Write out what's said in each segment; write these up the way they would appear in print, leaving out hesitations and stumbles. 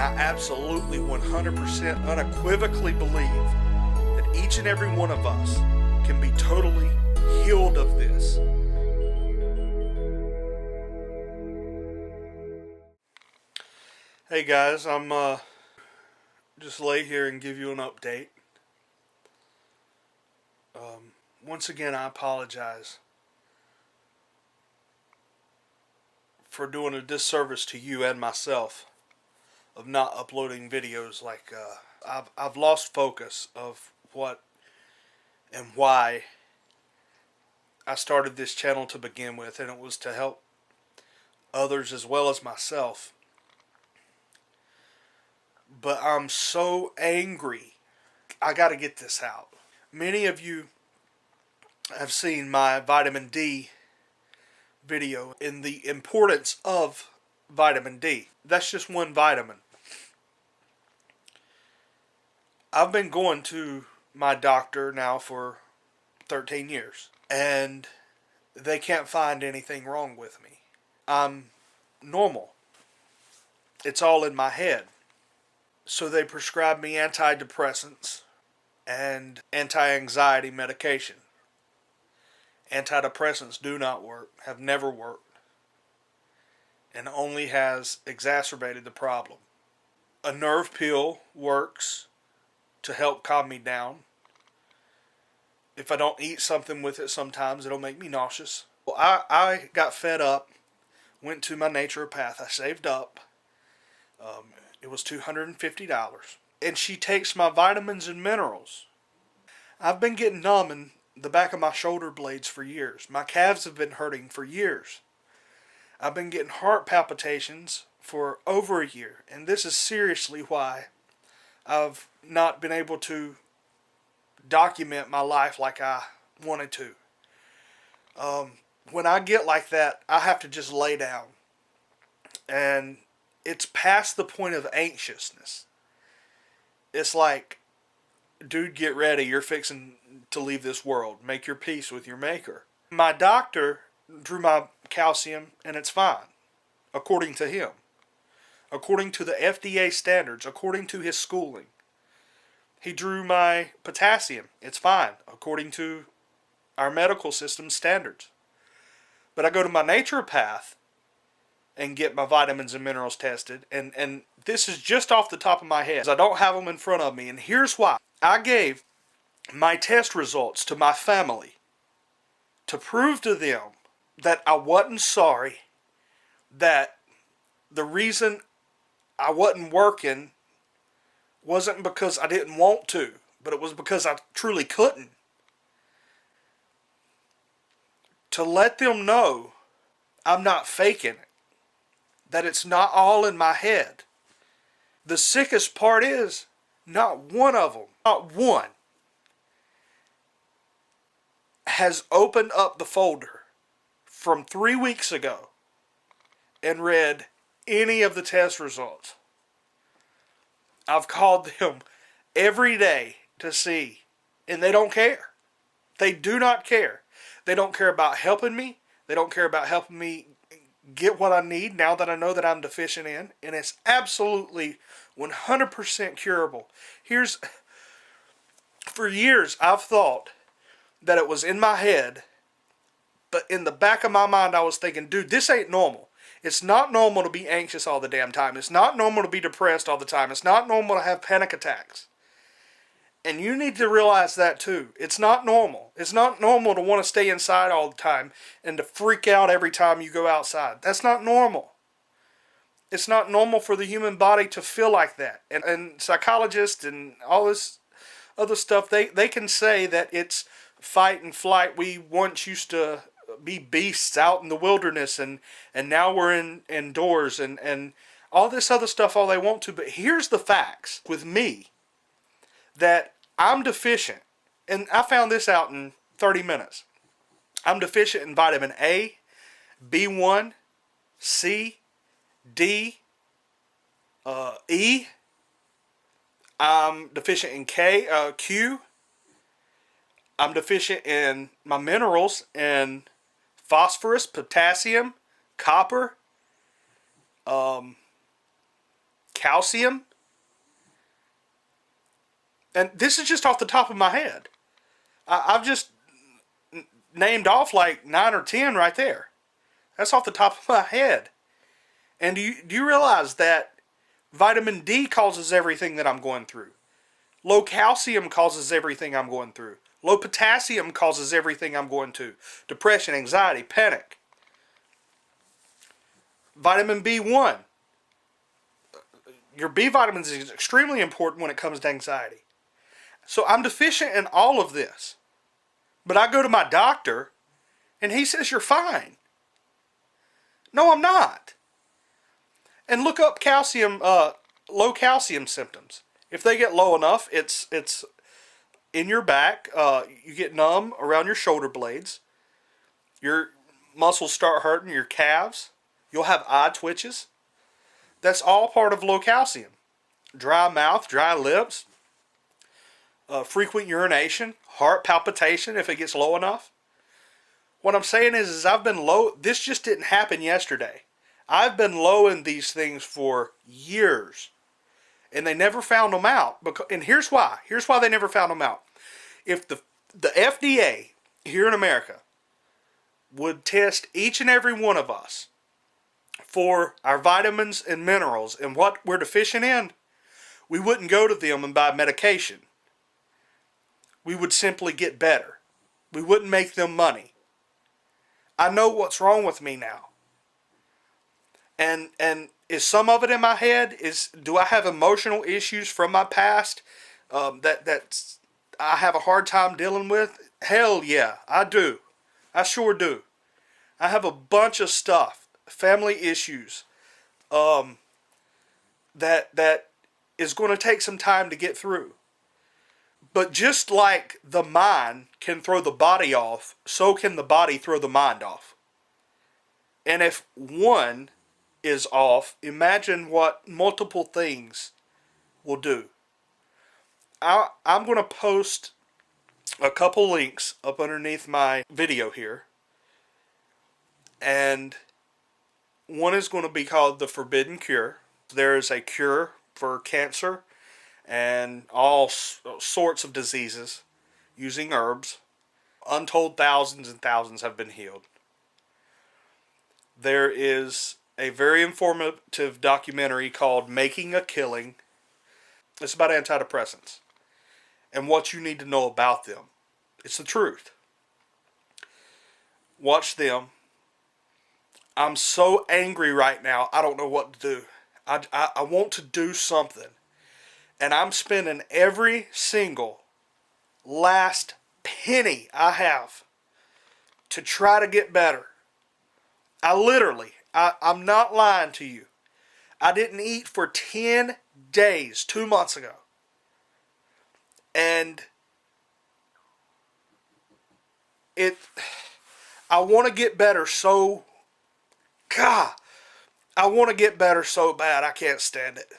I absolutely 100% unequivocally believe that each and every one of us can be totally healed of this. Hey guys, I'm just lay here and give you an update. Once again, I apologize for doing a disservice to you and myself of not uploading videos. I've lost focus of what and why I started this channel to begin with, and it was to help others as well as myself. But I'm so angry. I gotta get this out. Many of you have seen my vitamin D video in the importance of vitamin D. That's just one vitamin. I've been going to my doctor now for 13 years, and they can't find anything wrong with me. I'm normal. It's all in my head. So they prescribe me antidepressants and anti-anxiety medication. Antidepressants do not work, have never worked, and only has exacerbated the problem. A nerve pill works to help calm me down. If I don't eat something with it sometimes, it'll make me nauseous. Well, I got fed up, went to my naturopath. I saved up. It was $250. And she takes my vitamins and minerals. I've been getting numb in the back of my shoulder blades for years. My calves have been hurting for years. I've been getting heart palpitations for over a year. And this is seriously why I've not been able to document my life like I wanted to. When I get like that, I have to just lay down. And it's past the point of anxiousness. It's like, dude, get ready. You're fixing to leave this world. Make your peace with your maker. My doctor drew my calcium, and it's fine, according to him. According to the FDA standards, according to his schooling. He drew my potassium. It's fine, according to our medical system standards. But I go to my naturopath and get my vitamins and minerals tested. And this is just off the top of my head. I don't have them in front of me. And here's why. I gave my test results to my family to prove to them that I wasn't sorry, that the reason I wasn't working wasn't because I didn't want to, but it was because I truly couldn't. To let them know I'm not faking it, that it's not all in my head. The sickest part is, not one of them, not one, has opened up the folder from 3 weeks ago and read any of the test results. I've called them every day to see, and they don't care. They do not care. They don't care about helping me. They don't care about helping me get what I need now that I know that I'm deficient in, and it's absolutely 100% curable. For years I've thought that it was in my head, but in the back of my mind I was thinking, dude, this ain't normal. It's not normal to be anxious all the damn time. It's not normal to be depressed all the time. It's not normal to have panic attacks. And you need to realize that too. It's not normal. It's not normal to want to stay inside all the time and to freak out every time you go outside. That's not normal. It's not normal for the human body to feel like that. And psychologists and all this other stuff, they can say that it's fight and flight. We once used to be beasts out in the wilderness, and now we're indoors, and all this other stuff all they want to. But here's the facts with me, that I'm deficient, and I found this out in 30 minutes. I'm deficient in vitamin A, B1, C, D, E. I'm deficient in Q. I'm deficient in my minerals and phosphorus, potassium, copper, calcium. And this is just off the top of my head. I've just named off like 9 or 10 right there. That's off the top of my head. And do you realize that vitamin D causes everything that I'm going through? Low calcium causes everything I'm going through. Low potassium causes everything I'm going through. Depression, anxiety, panic. Vitamin B1. Your B vitamins is extremely important when it comes to anxiety. So I'm deficient in all of this. But I go to my doctor and he says you're fine. No, I'm not. And look up calcium, low calcium symptoms. If they get low enough, it's in your back. You get numb around your shoulder blades. Your muscles start hurting, your calves. You'll have eye twitches. That's all part of low calcium. Dry mouth, dry lips, frequent urination, heart palpitation if it gets low enough. What I'm saying is I've been low. This just didn't happen yesterday. I've been low in these things for years. And they never found them out. And here's why. Here's why they never found them out. If the FDA here in America would test each and every one of us for our vitamins and minerals and what we're deficient in, we wouldn't go to them and buy medication. We would simply get better. We wouldn't make them money. I know what's wrong with me now. And is some of it in my head? Do I have emotional issues from my past that I have a hard time dealing with? Hell yeah, I do. I sure do. I have a bunch of stuff, family issues, that is going to take some time to get through. But just like the mind can throw the body off, so can the body throw the mind off. And if one is off, imagine what multiple things will do. I'm going to post a couple links up underneath my video here. And one is going to be called The Forbidden Cure. There is a cure for cancer and all sorts of diseases using herbs. Untold thousands and thousands have been healed. There is a very informative documentary called Making a Killing. It's about antidepressants and what you need to know about them. It's the truth. Watch them. I'm so angry right now, I don't know what to do. I want to do something. And I'm spending every single last penny I have to try to get better. I'm not lying to you. I didn't eat for 10 days 2 months ago. And I want to get better so, I want to get better so bad I can't stand it.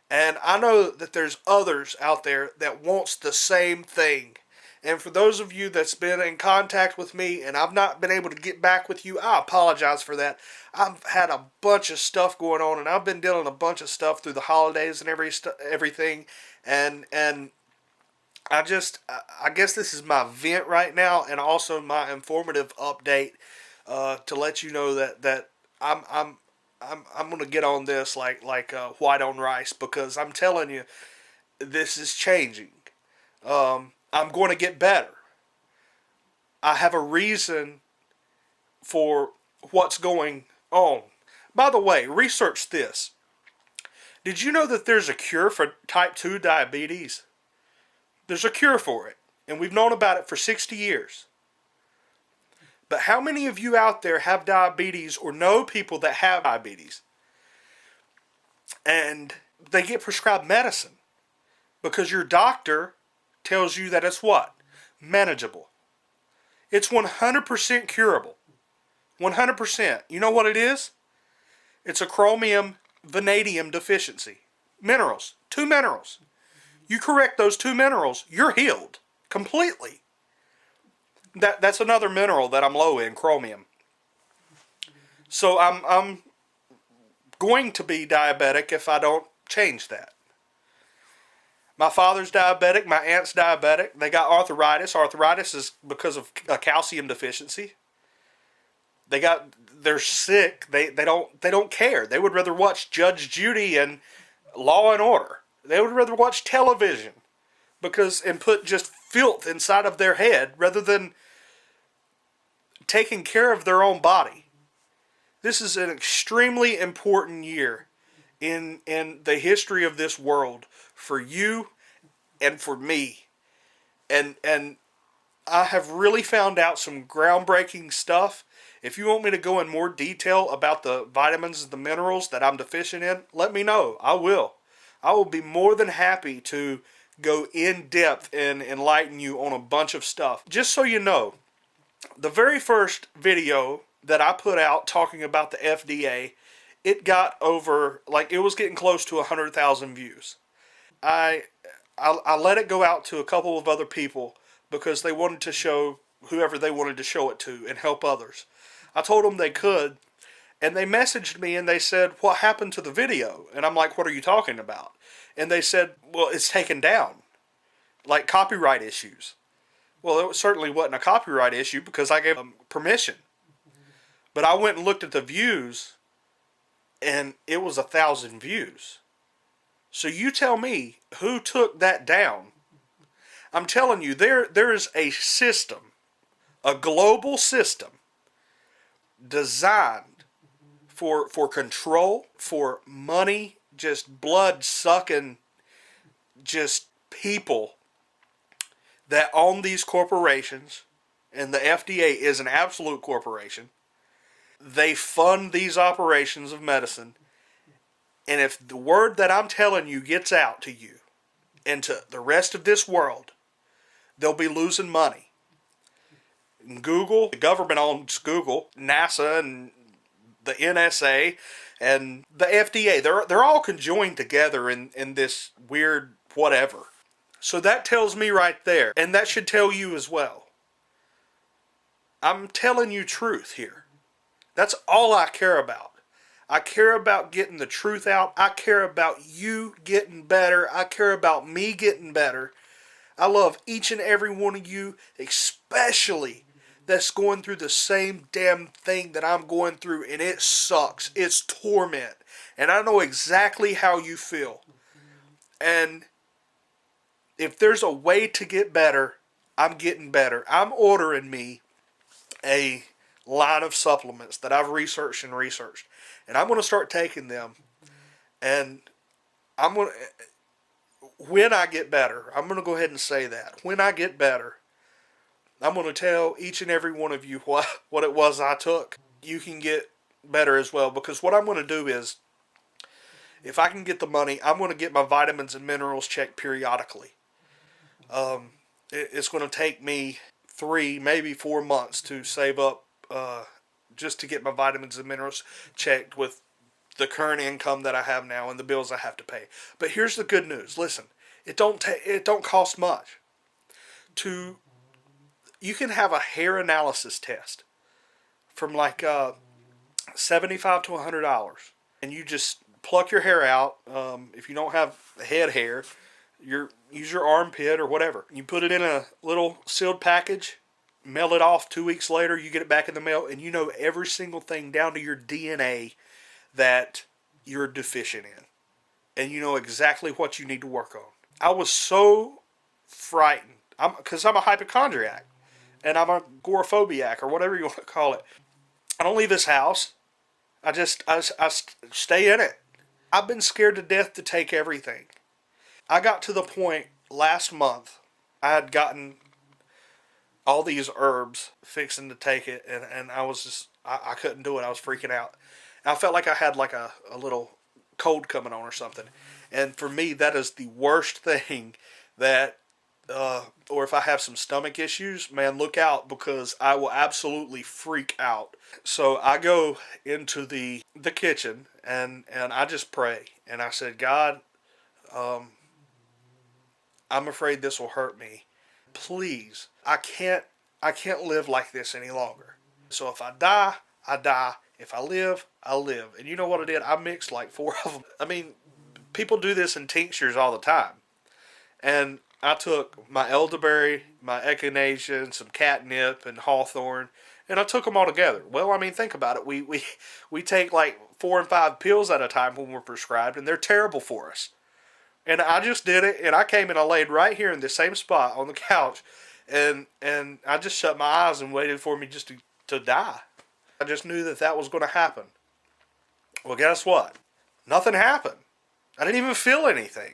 And I know that there's others out there that wants the same thing. And for those of you that's been in contact with me and I've not been able to get back with you, I apologize for that. I've had a bunch of stuff going on and I've been dealing with a bunch of stuff through the holidays and everything. And I guess this is my vent right now and also my informative update to let you know that I'm going to get on this like white on rice, because I'm telling you, this is changing. I'm going to get better. I have a reason for what's going on. By the way, research this. Did you know that there's a cure for type 2 diabetes? There's a cure for it, and we've known about it for 60 years. But how many of you out there have diabetes or know people that have diabetes? And they get prescribed medicine because your doctor tells you that it's what? Manageable. It's 100% curable. 100%. You know what it is? It's a chromium vanadium deficiency. Minerals. 2 minerals. You correct those 2 minerals, you're healed completely. That's another mineral that I'm low in, chromium. So I'm going to be diabetic if I don't change that. My father's diabetic. My aunt's diabetic. They got arthritis. Arthritis is because of a calcium deficiency. They're sick. They don't care. They would rather watch Judge Judy and Law and Order. They would rather watch television and put just filth inside of their head rather than taking care of their own body. This is an extremely important year in the history of this world for you and for me. And I have really found out some groundbreaking stuff. If you want me to go in more detail about the vitamins and the minerals that I'm deficient in, let me know. I will. I will be more than happy to go in depth and enlighten you on a bunch of stuff. Just so you know, the very first video that I put out talking about the FDA, it got over, like, it was getting close to 100,000 views. I let it go out to a couple of other people because they wanted to show whoever they wanted to show it to and help others. I told them they could, and they messaged me and they said, what happened to the video? And I'm like, what are you talking about? And they said, well, it's taken down. Like copyright issues. Well, it certainly wasn't a copyright issue because I gave them permission. But I went and looked at the views, and it was 1,000 views. So you tell me who took that down. I'm telling you, there is a system, a global system, designed for control, for money, just blood-sucking, just people that own these corporations, and the FDA is an absolute corporation. They fund these operations of medicine, and if the word that I'm telling you gets out to you and to the rest of this world, they'll be losing money. Google, the government owns Google, NASA, and the NSA, and the FDA. They're all conjoined together in this weird whatever. So that tells me right there, and that should tell you as well. I'm telling you truth here. That's all I care about. I care about getting the truth out. I care about you getting better. I care about me getting better. I love each and every one of you, especially that's going through the same damn thing that I'm going through, and it sucks. It's torment. And I know exactly how you feel. And if there's a way to get better, I'm getting better. I'm ordering me a line of supplements that I've researched. And I'm going to start taking them. And when I get better, I'm going to go ahead and say that. When I get better, I'm going to tell each and every one of you what it was I took. You can get better as well. Because what I'm going to do is, if I can get the money, I'm going to get my vitamins and minerals checked periodically. It's going to take me 3, maybe 4 months to save up just to get my vitamins and minerals checked with the current income that I have now and the bills I have to pay. But here's the good news. Listen, it don't cost much. You can have a hair analysis test from like $75 to $100, and you just pluck your hair out. If you don't have head hair, use your armpit or whatever. You put it in a little sealed package, mail it off. 2 weeks later, you get it back in the mail, and you know every single thing down to your DNA that you're deficient in. And you know exactly what you need to work on. I was so frightened, because I'm a hypochondriac, and I'm a agoraphobiac, or whatever you want to call it. I don't leave this house. I stay in it. I've been scared to death to take everything. I got to the point last month, I had gotten all these herbs fixing to take it, and I was just, I couldn't do it. I was freaking out. And I felt like I had like a little cold coming on or something. And for me, that is the worst thing that, or if I have some stomach issues, man, look out, because I will absolutely freak out. So I go into the kitchen, and I just pray. And I said, God, I'm afraid this will hurt me. Please, I can't live like this any longer. So if I die, I die. If I live, I live. And you know what I did? I mixed like 4 of them. I mean, people do this in tinctures all the time. And I took my elderberry, my echinacea, and some catnip and hawthorn, and I took them all together. Well, I mean, think about it. We take like 4 and 5 pills at a time when we're prescribed, and they're terrible for us. And I just did it, and I came and I laid right here in the same spot on the couch, and I just shut my eyes and waited for me just to die. I just knew that that was going to happen. Well, guess what? Nothing happened. I didn't even feel anything.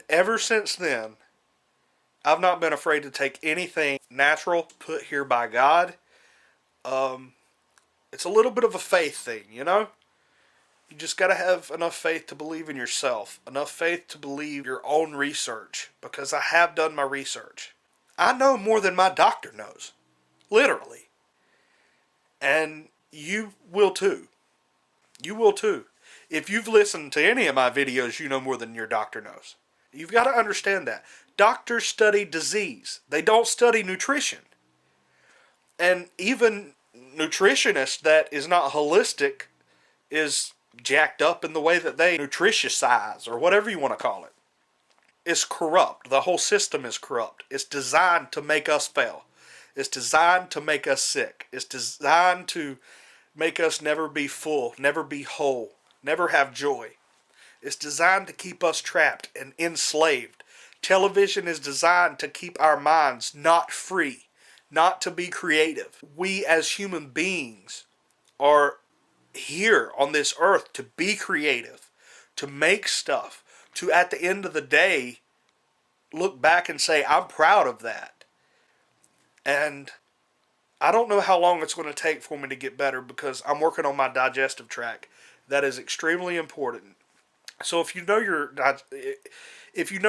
Ever since then, I've not been afraid to take anything natural put here by God. It's a little bit of a faith thing, you know? You just got to have enough faith to believe in yourself. Enough faith to believe your own research. Because I have done my research. I know more than my doctor knows. Literally. And you will too. You will too. If you've listened to any of my videos, you know more than your doctor knows. You've got to understand that. Doctors study disease. They don't study nutrition. And even nutritionists that is not holistic is jacked up in the way that they nutritionize, or whatever you want to call it. It's corrupt. The whole system is corrupt. It's designed to make us fail. It's designed to make us sick. It's designed to make us never be full, never be whole, never have joy. It's designed to keep us trapped and enslaved. Television is designed to keep our minds not free, not to be creative. We as human beings are here on this earth to be creative, to make stuff, to at the end of the day look back and say, I'm proud of that. And I don't know how long it's going to take for me to get better, because I'm working on my digestive tract. That is extremely important. So if you know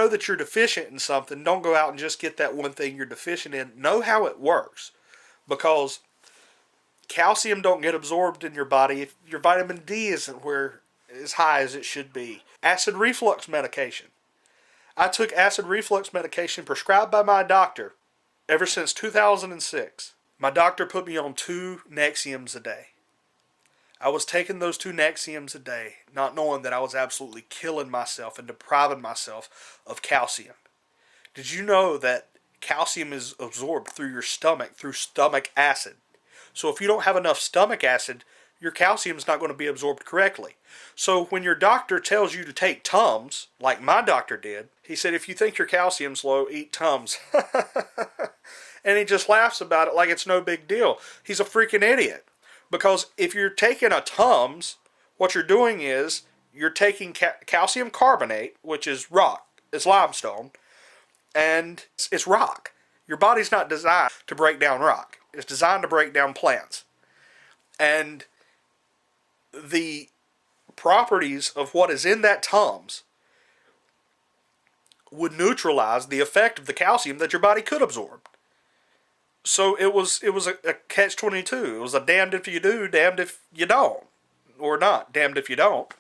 that you're deficient in something, don't go out and just get that one thing you're deficient in. Know how it works, because calcium don't get absorbed in your body if your vitamin D isn't where as high as it should be. Acid reflux medication. I took acid reflux medication prescribed by my doctor ever since 2006. My doctor put me on 2 Nexiums a day. I was taking those 2 Nexiums a day, not knowing that I was absolutely killing myself and depriving myself of calcium. Did you know that calcium is absorbed through your stomach, through stomach acid? So if you don't have enough stomach acid, your calcium is not going to be absorbed correctly. So when your doctor tells you to take Tums, like my doctor did, he said, if you think your calcium's low, eat Tums. And he just laughs about it like it's no big deal. He's a freaking idiot. Because if you're taking a Tums, what you're doing is you're taking calcium carbonate, which is rock, it's limestone, and it's rock. Your body's not designed to break down rock. It's designed to break down plants. And the properties of what is in that Tums would neutralize the effect of the calcium that your body could absorb. So it was a catch-22. It was a damned if you do, damned if you don't. Or not, damned if you don't.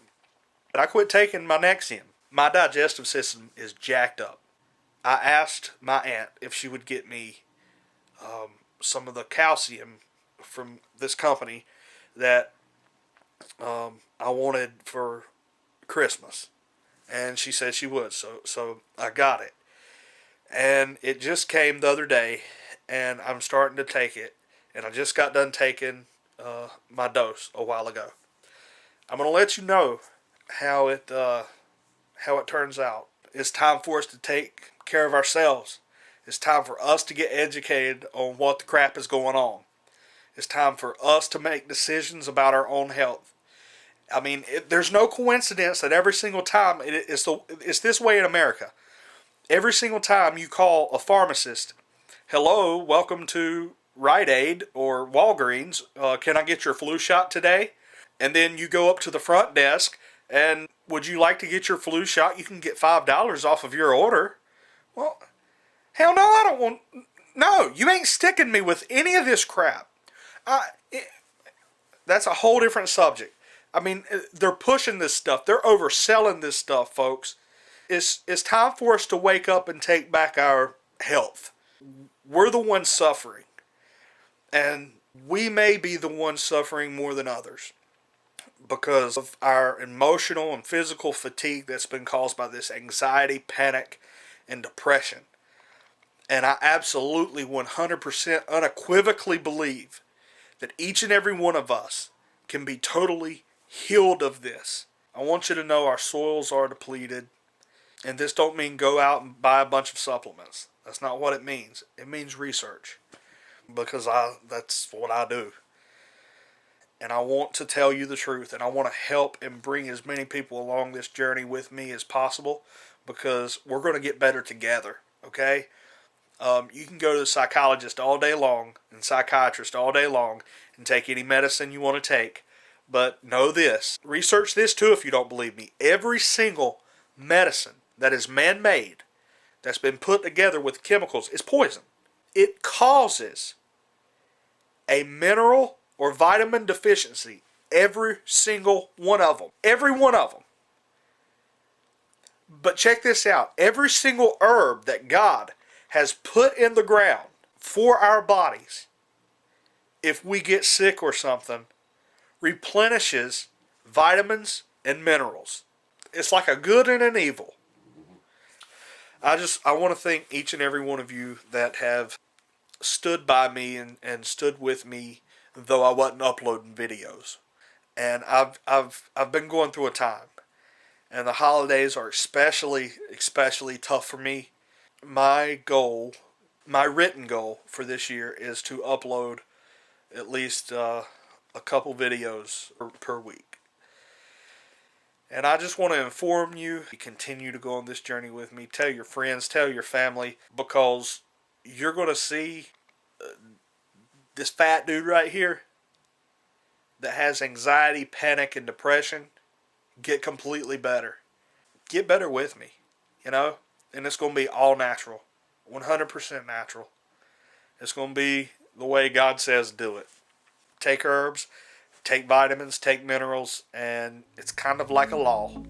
But I quit taking my Nexium. My digestive system is jacked up. I asked my aunt if she would get me some of the calcium from this company that I wanted for Christmas. And she said she would, so I got it. And it just came the other day, and I'm starting to take it. And I just got done taking my dose a while ago. I'm going to let you know how it turns out. It's time for us to take care of ourselves. It's time for us to get educated on what the crap is going on. It's time for us to make decisions about our own health. I mean, there's no coincidence that every single time, it's this way in America. Every single time you call a pharmacist, hello, welcome to Rite Aid or Walgreens, can I get your flu shot today? And then you go up to the front desk, and would you like to get your flu shot? You can get $5 off of your order. Well, hell no, I don't want... No, you ain't sticking me with any of this crap. That's a whole different subject. I mean, they're pushing this stuff. They're overselling this stuff, folks. It's time for us to wake up and take back our health. We're the ones suffering. And We may be the ones suffering more than others because of our emotional and physical fatigue that's been caused by this anxiety, panic, and depression. And I absolutely 100% unequivocally believe that each and every one of us can be totally healed of this. I want you to know our soils are depleted. And this don't mean go out and buy a bunch of supplements. That's not what it means. It means research. Because that's what I do. And I want to tell you the truth. And I want to help and bring as many people along this journey with me as possible. Because we're going to get better together. Okay? You can go to the psychologist all day long and psychiatrist all day long and take any medicine you want to take. But know this. Research this too if you don't believe me. Every single medicine that is man-made, that's been put together with chemicals, is poison. It causes a mineral or vitamin deficiency. Every single one of them. Every one of them. But check this out. Every single herb that God has put in the ground for our bodies, if we get sick or something, replenishes vitamins and minerals. It's like a good and an evil. I want to thank each and every one of you that have stood by me and stood with me, though I wasn't uploading videos. And I've been going through a time, and the holidays are especially tough for me. My written goal for this year is to upload at least a couple videos per week. And I just want to inform you, continue to go on this journey with me. Tell your friends, tell your family, because you're going to see this fat dude right here that has anxiety, panic, and depression get completely better. Get better with me, you know? And it's going to be all natural, 100% natural. It's going to be the way God says do it. Take herbs, take vitamins, take minerals, and it's kind of like a law.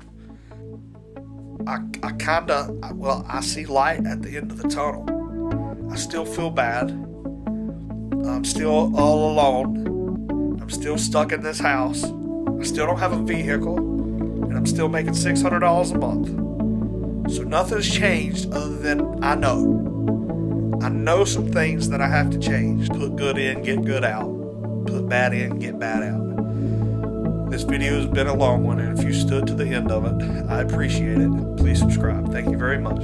I see light at the end of the tunnel. I still feel bad. I'm still all alone. I'm still stuck in this house. I still don't have a vehicle, and I'm still making $600 a month. So nothing's changed other than I know some things that I have to change. Put good in, get good out. Put bad in, get bad out. This video has been a long one, and if you stood to the end of it, I appreciate it. Please subscribe. Thank you very much.